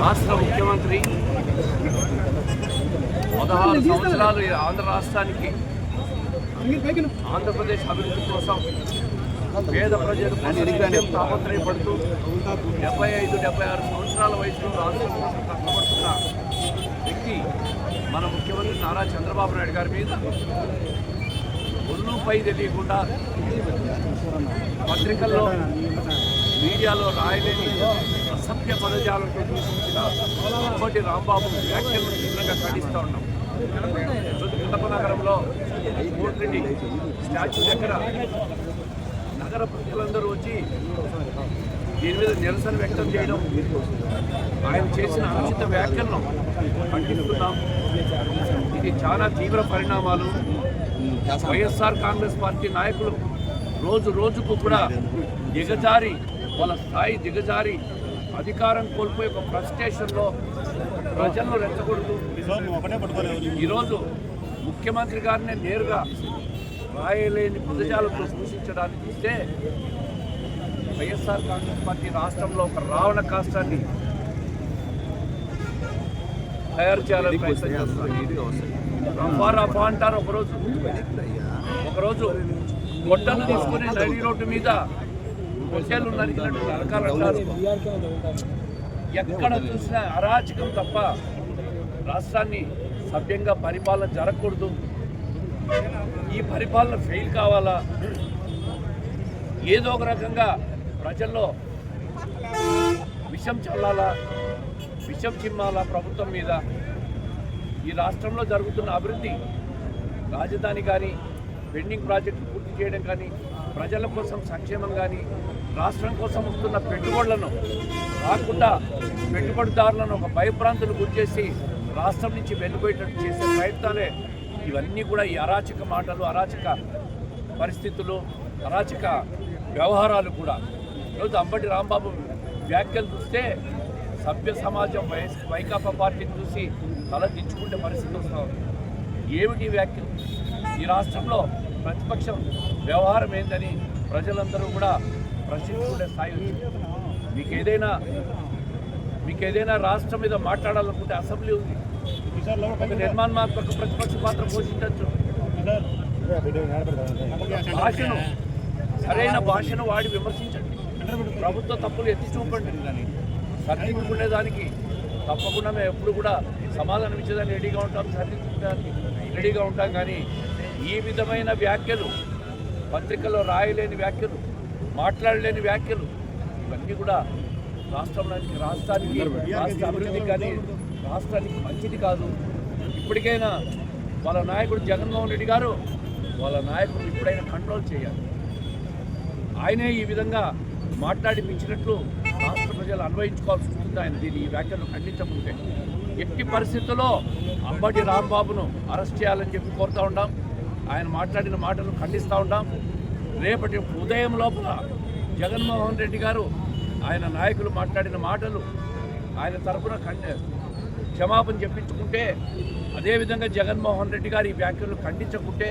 రాష్ట్ర ముఖ్యమంత్రి 16 సంవత్సరాలు ఆంధ్ర రాష్ట్రానికి ఆంధ్రప్రదేశ్ అభివృద్ధి కోసం పేద ప్రజలు తాపత్రయపడుతూ 75-76 సంవత్సరాల వయసులో రాష్ట్రం కోసం కష్టపడుతున్న వ్యక్తి మన ముఖ్యమంత్రి నారా చంద్రబాబు నాయుడు గారి మీద ఒళ్ళుపై తెలియకుండా పత్రికల్లో మీడియాలో రాయలేని అసభ్య పదజాలంతో దూషించిన అంబటి రాంబాబు వ్యాఖ్యలను తీవ్రంగా ఖండిస్తూ ఉన్నాం. కడప నగరంలో కోటిరెడ్డి స్టాచ్యూ దగ్గర నగర ప్రజలందరూ వచ్చి దీని మీద నిరసన వ్యక్తం చేయడం, ఆయన చేసిన అనుచిత వ్యాఖ్యలను ఖండిస్తున్నాం. ఇది చాలా తీవ్ర పరిణామాలు. వైఎస్ఆర్ కాంగ్రెస్ పార్టీ నాయకులు రోజు రోజుకు కూడా దిగజారి, వాళ్ళ స్థాయి దిగజారి అధికారం కోల్పోయి ఒక ఫ్రస్ట్రేషన్లో ప్రజలను రెచ్చగొడుతూ ఈరోజు ముఖ్యమంత్రి గారిని నేరుగా రాయలేని పదజాలతో సూచించడానికి ఇస్తే వైఎస్ఆర్ కాంగ్రెస్ పార్టీ రాష్ట్రంలో ఒక రావణ కాష్టాన్ని తయారు చేయాలని ప్రయత్నం చేస్తున్నారు. రఫా అంటారు. ఒకరోజు గొడ్డలు తీసుకుని నడి రోడ్డు మీద పొట్టేలు నరికినట్టు నరకాలంటారు. ఎక్కడ చూసినా అరాచకం తప్ప రాష్ట్రాన్ని సభ్యంగా పరిపాలన జరగకూడదు. ఈ పరిపాలన ఫెయిల్ కావాలా, ఏదో ఒక రకంగా ప్రజల్లో విషం చల్లాలా, విషం చిమ్మాలా ప్రభుత్వం మీద. ఈ రాష్ట్రంలో జరుగుతున్న అభివృద్ధి, రాజధాని కానీ, పెండింగ్ ప్రాజెక్టులు పూర్తి చేయడం కానీ, ప్రజల కోసం సంక్షేమం కానీ, రాష్ట్రం కోసం వస్తున్న పెట్టుబడులను కాకుండా పెట్టుబడిదారులను ఒక భయభ్రాంతులు గురిచేసి రాష్ట్రం నుంచి వెళ్ళిపోయేటట్టు చేసే ప్రయత్నాలే ఇవన్నీ కూడా. ఈ అరాచక మాటలు, అరాచక పరిస్థితులు, అరాచక వ్యవహారాలు కూడా. ఈరోజు అంబటి రాంబాబు వ్యాఖ్యలు చూస్తే సభ్య సమాజం వైకాపా పార్టీని చూసి తల దించుకునే పరిస్థితి వస్తుంది. ఏమిటి వ్యాఖ్యలు? ఈ రాష్ట్రంలో ప్రతిపక్షం వ్యవహారం ఏందని ప్రజలందరూ కూడా ప్రశ్నించుకునే స్థాయి వచ్చింది. మీకు ఏదైనా రాష్ట్రం మీద మాట్లాడాలనుకుంటే అసెంబ్లీ ఉంది. ఒక నిర్మాణాత్మక ప్రతిపక్ష పాత్ర పోషించవచ్చు. భాషను, సరైన భాషను వాడి విమర్శించండి. ప్రభుత్వ తప్పులు ఎత్తి చూపండి. సరిదిద్దుకునేదానికి తప్పకుండా మేము ఎప్పుడు కూడా సమాధానం ఇచ్చేదాన్ని రెడీగా ఉంటాం, సరిదిద్దుకోవడానికి రెడీగా ఉంటాం. కానీ ఈ విధమైన వ్యాఖ్యలు, పత్రికల్లో రాయలేని వ్యాఖ్యలు, మాట్లాడలేని వ్యాఖ్యలు, ఇవన్నీ కూడా రాష్ట్రానికి రాష్ట్ర అభివృద్ధికి కానీ రాష్ట్రానికి మంచిది కాదు. ఇప్పటికైనా వాళ్ళ నాయకుడు జగన్మోహన్ రెడ్డి గారు వాళ్ళ నాయకుడు ఇప్పుడైనా కంట్రోల్ చేయాలి. ఆయనే ఈ విధంగా మాట్లాడిపించినట్లు రాష్ట్ర ప్రజలు అన్వయించుకోవాల్సి ఉంటుంది. ఆయన ఈ వ్యాఖ్యలు ఖండించకుంటే ఎట్టి పరిస్థితుల్లో అంబటి రాంబాబును అరెస్ట్ చేయాలని చెప్పి కోరుతూ ఉంటాం. ఆయన మాట్లాడిన మాటలు ఖండిస్తూ ఉంటాం. రేపటి ఉదయం లోపల జగన్మోహన్ రెడ్డి గారు ఆయన నాయకులు మాట్లాడిన మాటలు ఆయన తరఫున క్షమాపణ చెప్పించుకుంటే, అదేవిధంగా జగన్మోహన్ రెడ్డి గారు ఈ వ్యాఖ్యలు ఖండించకుంటే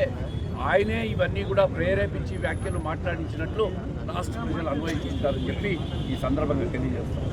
ఆయనే ఇవన్నీ కూడా ప్రేరేపించి వ్యాఖ్యలు మాట్లాడించినట్లు రాష్ట్ర ప్రజలు అన్వయించుకుంటారని చెప్పి ఈ సందర్భంగా తెలియజేస్తారు.